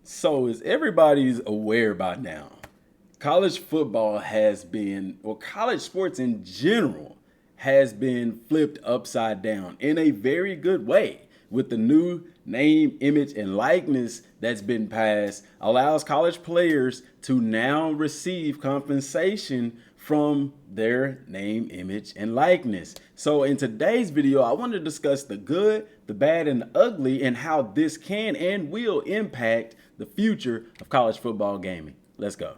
So, as everybody's aware by now, college football has been, or college sports in general, has been flipped upside down in a very good way with the new name, image, and likeness that's been passed allows college players to now receive compensation from their name, image, and likeness. So in today's video, I want to discuss the good, the bad, and the ugly and how this can and will impact the future of college football gaming. Let's go.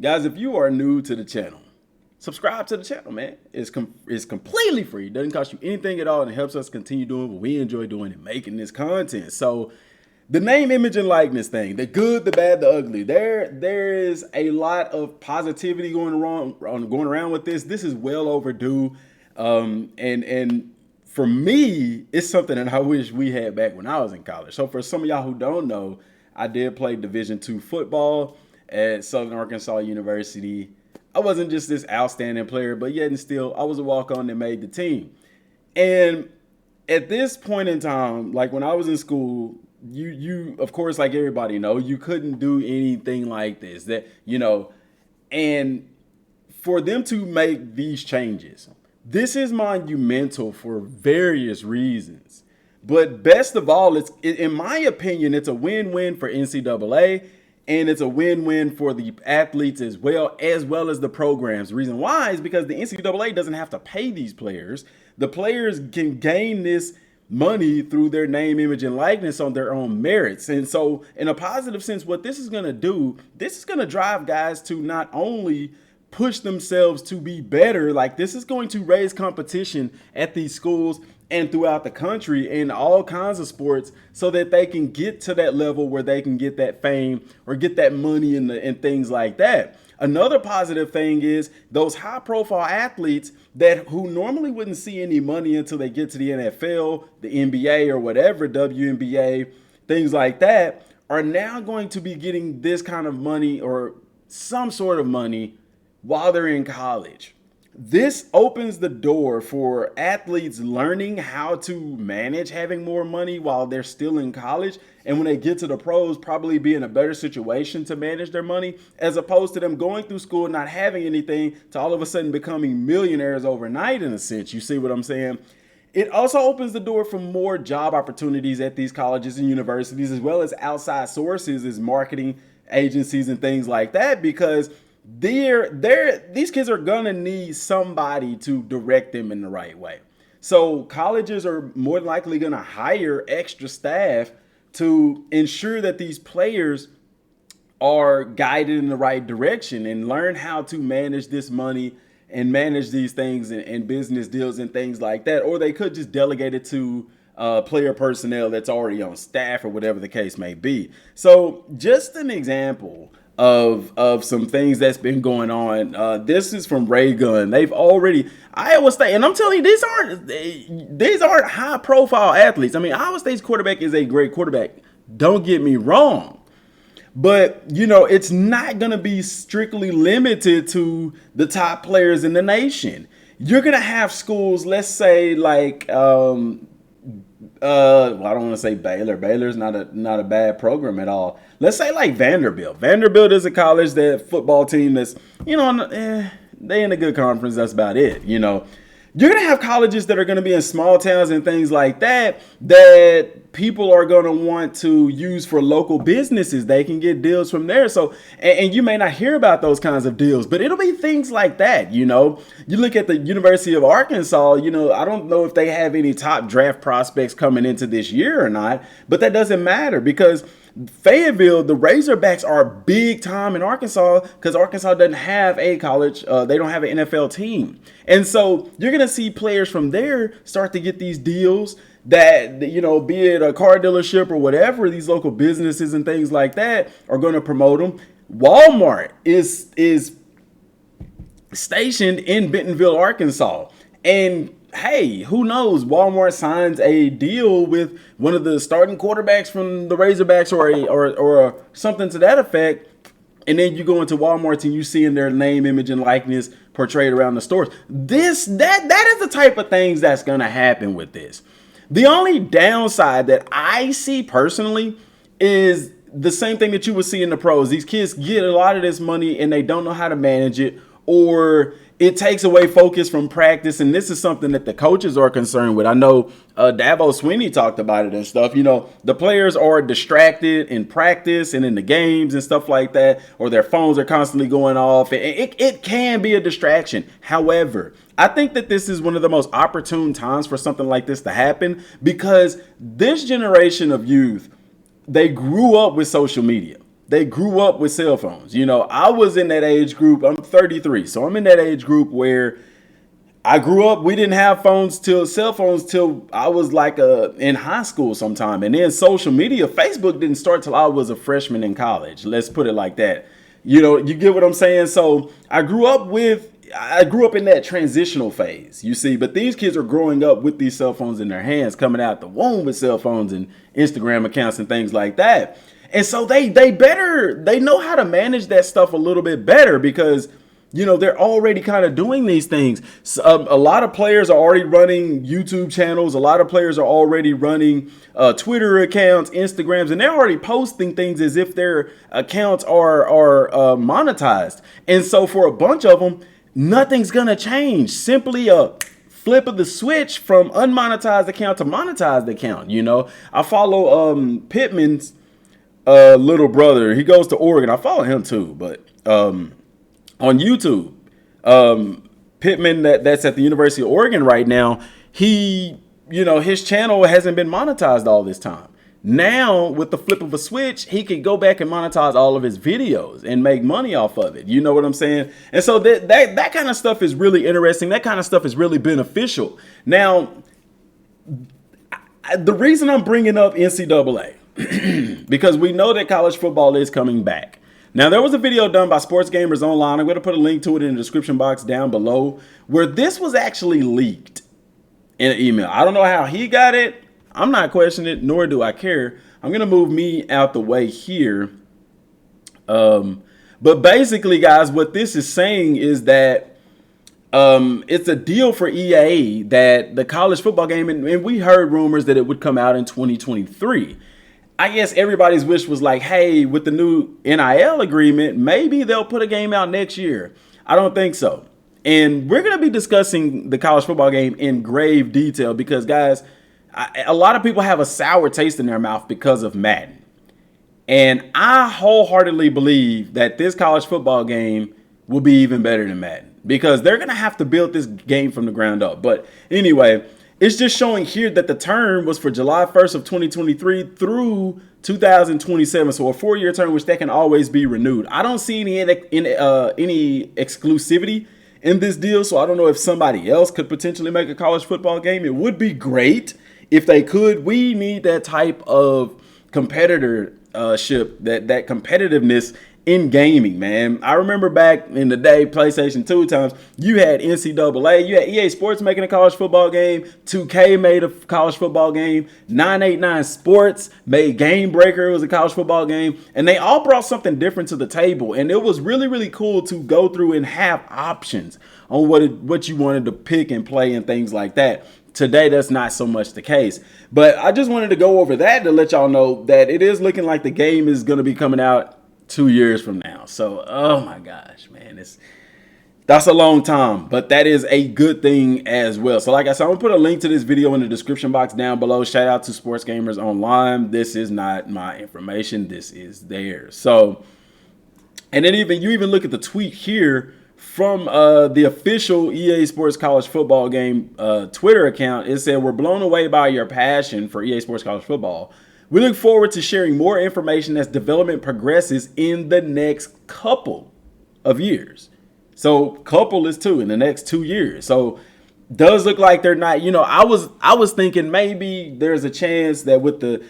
Guys, if you are new to the channel, subscribe to the channel, man. It's completely free. It doesn't cost you anything at all, and it helps us continue doing what we enjoy doing and making this content. So the name, image, and likeness thing, the good, the bad, the ugly, there is a lot of positivity going around with this. This is well overdue. And for me, it's something that I wish we had back when I was in college. So for some of y'all who don't know, I did play Division II football at Southern Arkansas University. I wasn't just this outstanding player, but yet and still, I was a walk-on that made the team. And at this point in time, like when I was in school, you of course, like everybody know, you couldn't do anything like this. And for them to make these changes, this is monumental for various reasons. But best of all, in my opinion, it's a win-win for NCAA. And it's a win-win for the athletes as well as the programs. The reason why is because the NCAA doesn't have to pay these players. The players can gain this money through their name, image, and likeness on their own merits. And so in a positive sense, what this is going to do, this is going to drive guys to not only push themselves to be better, like this is going to raise competition at these schools and throughout the country in all kinds of sports so that they can get to that level where they can get that fame or get that money and things like that. Another positive thing is those high profile athletes who normally wouldn't see any money until they get to the NFL, the NBA or whatever, WNBA, things like that, are now going to be getting this kind of money or some sort of money while they're in college. This opens the door for athletes learning how to manage having more money while they're still in college. And when they get to the pros, probably be in a better situation to manage their money, as opposed to them going through school, not having anything, to all of a sudden becoming millionaires overnight, in a sense. You see what I'm saying? It also opens the door for more job opportunities at these colleges and universities, as well as outside sources as marketing agencies and things like that, because these kids are gonna need somebody to direct them in the right way. So colleges are more likely gonna hire extra staff to ensure that these players are guided in the right direction and learn how to manage this money and manage these things and business deals and things like that. Or they could just delegate it to player personnel that's already on staff or whatever the case may be. So just an example of some things that's been going on. This is from Ray Gunn. They've already Iowa State, and I'm telling you, these aren't high profile athletes. I mean, Iowa State's quarterback is a great quarterback. Don't get me wrong. But, it's not going to be strictly limited to the top players in the nation. You're going to have schools, let's say like I don't want to say Baylor. Baylor's not a bad program at all. Let's say like Vanderbilt. Vanderbilt is a college that football team that's, they in a good conference. That's about it. You're going to have colleges that are going to be in small towns and things like that people are going to want to use for local businesses. They can get deals from there. So, and you may not hear about those kinds of deals, but it'll be things like that. You look at the University of Arkansas, I don't know if they have any top draft prospects coming into this year or not, but that doesn't matter because Fayetteville, the Razorbacks are big time in Arkansas because Arkansas doesn't have a college. They don't have an NFL team. And so you're going to see players from there start to get these deals that, be it a car dealership or whatever, these local businesses and things like that are going to promote them. Walmart is stationed in Bentonville, Arkansas. And hey, who knows? Walmart signs a deal with one of the starting quarterbacks from the Razorbacks or something to that effect. And then you go into Walmart and you see in their name, image, and likeness portrayed around the stores. That is the type of things that's going to happen with this. The only downside that I see personally is the same thing that you would see in the pros. These kids get a lot of this money and they don't know how to manage it, or it takes away focus from practice. And this is something that the coaches are concerned with. I know Dabo Swinney talked about it and stuff. You know, the players are distracted in practice and in the games and stuff like that, or their phones are constantly going off. It can be a distraction. However, I think that this is one of the most opportune times for something like this to happen, because this generation of youth, they grew up with social media. They grew up with cell phones. You know, I was in that age group. I'm 33, so I'm in that age group where I grew up. We didn't have cell phones till I was like in high school sometime. And then social media, Facebook didn't start till I was a freshman in college. Let's put it like that. You know, you get what I'm saying? So I grew up in that transitional phase, you see, but these kids are growing up with these cell phones in their hands, coming out the womb with cell phones and Instagram accounts and things like that. And so they know how to manage that stuff a little bit better, because, you know, they're already kind of doing these things. So, a lot of players are already running YouTube channels. A lot of players are already running Twitter accounts, Instagrams, and they're already posting things as if their accounts are monetized. And so for a bunch of them, nothing's going to change. Simply a flip of the switch from unmonetized account to monetized account. You know, I follow Pittman's little brother. He goes to Oregon. I follow him too, but on YouTube, Pittman, that's at the University of Oregon right now, his channel hasn't been monetized all this time. Now, with the flip of a switch, he could go back and monetize all of his videos and make money off of it. You know what I'm saying? And so that kind of stuff is really interesting. That kind of stuff is really beneficial. Now, the reason I'm bringing up NCAA, because we know that college football is coming back. Now, there was a video done by Sports Gamers Online. I'm going to put a link to it in the description box down below, where this was actually leaked in an email. I don't know how he got it. I'm not questioning it, nor do I care. I'm going to move me out the way here. But basically, guys, what this is saying is that it's a deal for EA that the college football game, and we heard rumors that it would come out in 2023. I guess everybody's wish was like, hey, with the new NIL agreement, maybe they'll put a game out next year. I don't think so. And we're going to be discussing the college football game in grave detail because, guys, a lot of people have a sour taste in their mouth because of Madden. And I wholeheartedly believe that this college football game will be even better than Madden, because they're going to have to build this game from the ground up. But anyway, it's just showing here that the term was for July 1st of 2023 through 2027. So a 4-year term, which that can always be renewed. I don't see any exclusivity in this deal. So I don't know if somebody else could potentially make a college football game. It would be great if they could. We need that type of competitorship, that competitiveness in gaming, man. I remember back in the day, PlayStation 2 times, you had NCAA, you had EA Sports making a college football game, 2K made a college football game, 989 Sports made Game Breaker, it was a college football game, and they all brought something different to the table, and it was really, really cool to go through and have options on what you wanted to pick and play and things like that. Today, that's not so much the case. But I just wanted to go over that to let y'all know that it is looking like the game is going to be coming out 2 years from now. So, oh my gosh, man, that's a long time, but that is a good thing as well. So like I said, I'm gonna put a link to this video in the description box down below. Shout out to Sports Gamers Online. This is not my information. This is theirs. So, and then you even look at the tweet here from the official EA Sports College Football game Twitter account. It said, "We're blown away by your passion for EA Sports College Football. We look forward to sharing more information as development progresses in the next couple of years." So couple is 2 in the next 2 years. So does look like they're not, I was thinking maybe there's a chance that with the,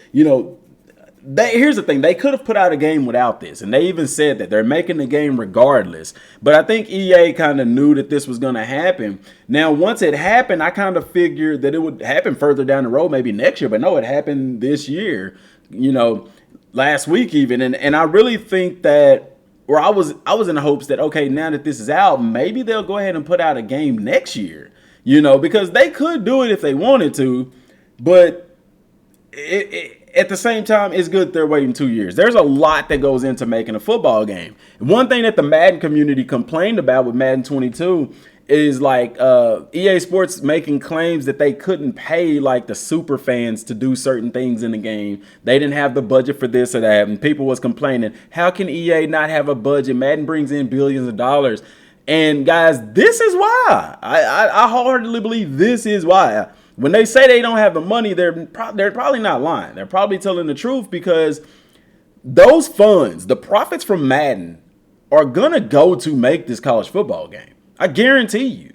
here's the thing. They could have put out a game without this. And they even said that they're making the game regardless. But I think EA kind of knew that this was going to happen. Now, once it happened, I kind of figured that it would happen further down the road, maybe next year. But no, it happened this year, last week even. And I really think that or I was in the hopes that, okay, now that this is out, maybe they'll go ahead and put out a game next year, because they could do it if they wanted to, but at the same time, it's good they're waiting 2 years. There's a lot that goes into making a football game. One thing that the Madden community complained about with Madden 22 is like EA Sports making claims that they couldn't pay like the super fans to do certain things in the game. They didn't have the budget for this or that, and people was complaining, how can EA not have a budget? Madden brings in billions of dollars. And guys, this is why. I wholeheartedly believe this is why. When they say they don't have the money, they're probably not lying. They're probably telling the truth, because those funds, the profits from Madden, are going to go to make this college football game. I guarantee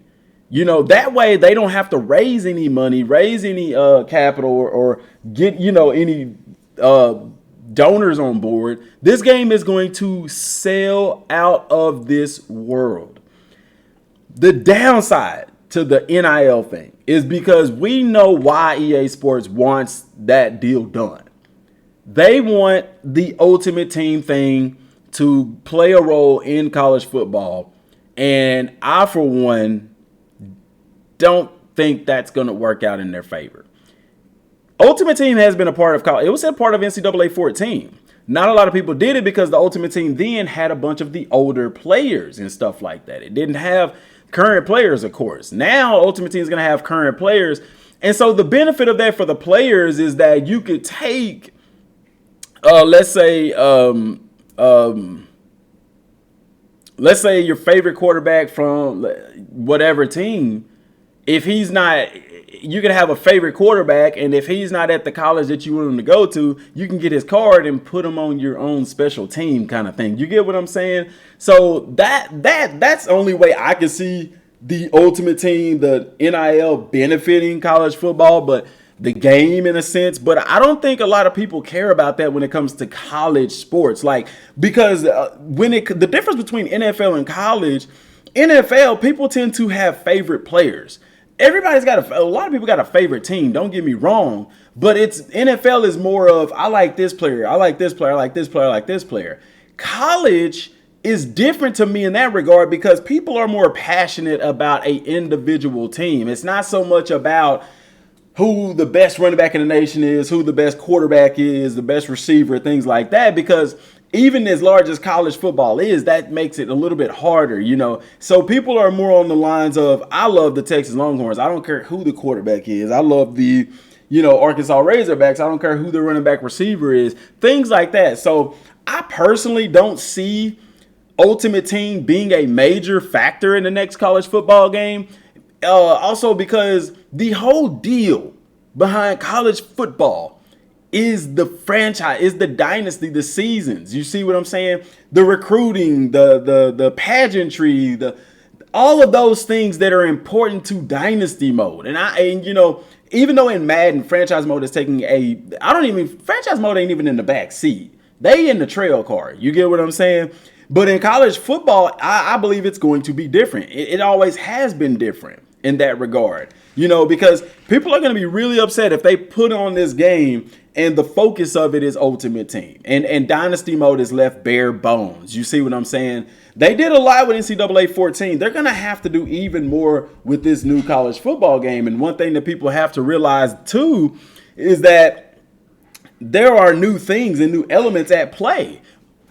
you. That way they don't have to raise any money, raise any capital, or get, any donors on board. This game is going to sell out of this world. The downside to the NIL thing is because we know why EA Sports wants that deal done. They want the Ultimate Team thing to play a role in college football. And I, for one, don't think that's going to work out in their favor. Ultimate Team has been a part of college. It was a part of NCAA 14. Not a lot of people did it because the Ultimate Team then had a bunch of the older players and stuff like that. It didn't have current players, of course. Now Ultimate Team is going to have current players. And so the benefit of that for the players is that you could take, let's say your favorite quarterback from whatever team. If he's not, you can have a favorite quarterback, and if he's not at the college that you want him to go to, you can get his card and put him on your own special team kind of thing. You get what I'm saying? So that's the only way I can see the Ultimate Team, the NIL, benefiting college football, but the game in a sense. But I don't think a lot of people care about that when it comes to college sports, because the difference between NFL and college, NFL, people tend to have favorite players. Everybody's got a lot of people got a favorite team. Don't get me wrong, but NFL is more of, I like this player, I like this player, I like this player, I like this player. College is different to me in that regard because people are more passionate about an individual team. It's not so much about who the best running back in the nation is, who the best quarterback is, the best receiver, things like that, because even as large as college football is, that makes it a little bit harder, So people are more on the lines of, I love the Texas Longhorns. I don't care who the quarterback is. I love the, Arkansas Razorbacks. I don't care who the running back receiver is. Things like that. So I personally don't see Ultimate Team being a major factor in the next college football game. Also because the whole deal behind college football is the franchise, is the dynasty, the seasons. You see what I'm saying? The recruiting, the pageantry, all of those things that are important to dynasty mode. And even though in Madden, franchise mode is taking franchise mode ain't even in the back seat. They in the trail car. You get what I'm saying? But in college football, I believe it's going to be different. It always has been different in that regard, because people are going to be really upset if they put on this game and the focus of it is Ultimate Team and Dynasty mode is left bare bones. You see what I'm saying? They did a lot with NCAA 14. They're going to have to do even more with this new college football game. And one thing that people have to realize too is that there are new things and new elements at play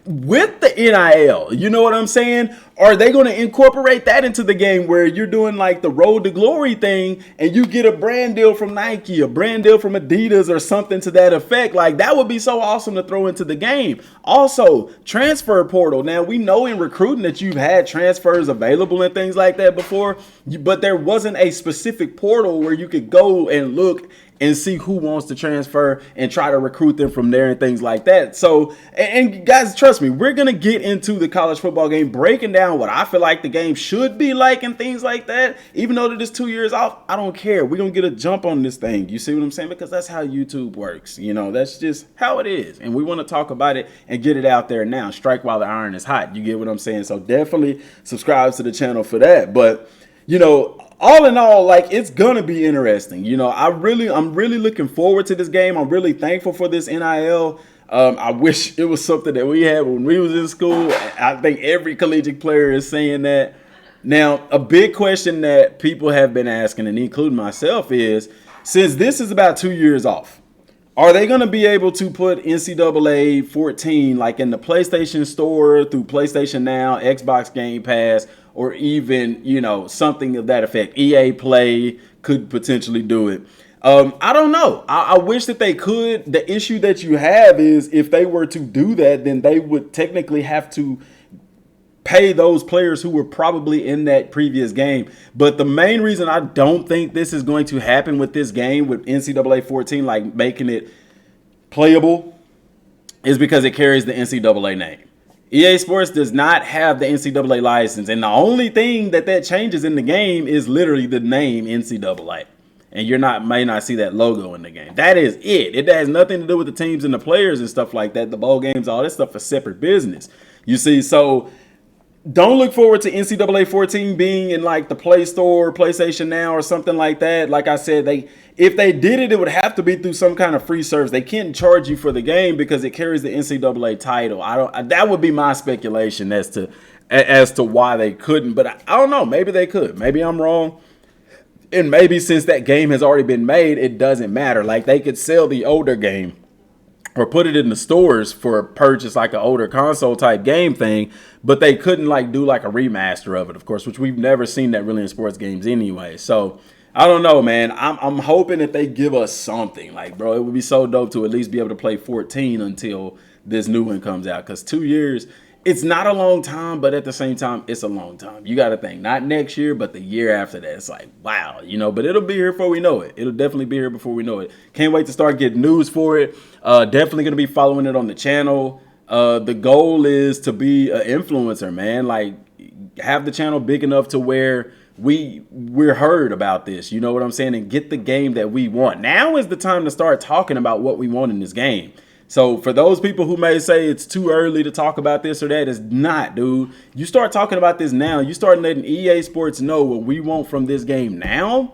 with the NIL. You know what I'm saying? Are they going to incorporate that into the game where you're doing like the Road to Glory thing and you get a brand deal from Nike, a brand deal from Adidas or something to that effect? Like, that would be so awesome to throw into the game. Also, transfer portal. Now, we know in recruiting that you've had transfers available and things like that before, but there wasn't a specific portal where you could go and look and see who wants to transfer and try to recruit them from there and things like that. So, and guys, trust me, we're going to get into the college football game, breaking down what I feel like the game should be like and things like that. Even though that it's 2 years off, I don't care. We're going to get a jump on this thing. You see what I'm saying? Because that's how YouTube works. That's just how it is. And we want to talk about it and get it out there now. Strike while the iron is hot. You get what I'm saying? So definitely subscribe to the channel for that. But, all in all, like, it's gonna be interesting. I'm really looking forward to this game. I'm really thankful for this NIL I wish it was something that we had when we was in school. I think every collegiate player is saying that. Now, a big question that people have been asking, and including myself, is since this is about 2 years off, are they going to be able to put NCAA 14 like in the PlayStation Store through PlayStation Now, Xbox Game Pass, or even, something of that effect? EA Play could potentially do it. I don't know. I wish that they could. The issue that you have is if they were to do that, then they would technically have to pay those players who were probably in that previous game. But the main reason I don't think this is going to happen with this game, with NCAA 14, like making it playable, is because it carries the NCAA name. EA Sports does not have the NCAA license. And the only thing that changes in the game is literally the name NCAA. And may not see that logo in the game. That is it. It has nothing to do with the teams and the players and stuff like that. The bowl games, all this stuff is separate business. You see, so don't look forward to NCAA 14 being in like the Play Store, PlayStation Now, or something like that. Like I said, if they did it, it would have to be through some kind of free service. They can't charge you for the game because it carries the NCAA title. That would be my speculation as to why they couldn't. But I don't know. Maybe they could. Maybe I'm wrong. And maybe since that game has already been made, it doesn't matter. Like they could sell the older game or put it in the stores for a purchase, like an older console type game thing, but they couldn't like do like a remaster of it, of course, which we've never seen that really in sports games anyway. So I don't know, man. I'm hoping that they give us something. Like, bro, it would be so dope to at least be able to play 14 until this new one comes out. Because 2 years, it's not a long time, but at the same time, it's a long time. You got to think, not next year, but the year after that. It's like, wow, but it'll be here before we know it. It'll definitely be here before we know it. Can't wait to start getting news for it. Definitely going to be following it on the channel. The goal is to be an influencer, man. Like, have the channel big enough to where we're heard about this. You know what I'm saying? And get the game that we want. Now is the time to start talking about what we want in this game. So for those people who may say it's too early to talk about this or that, it's not, dude. You start talking about this now. You start letting EA Sports know what we want from this game now,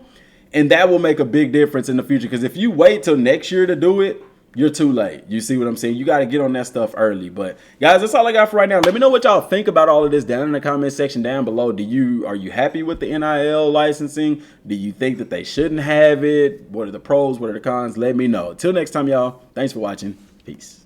and that will make a big difference in the future. Because if you wait till next year to do it, you're too late. You see what I'm saying? You got to get on that stuff early. But guys, that's all I got for right now. Let me know what y'all think about all of this down in the comment section down below. Are you happy with the NIL licensing? Do you think that they shouldn't have it? What are the pros? What are the cons? Let me know. Till next time, y'all. Thanks for watching. Peace.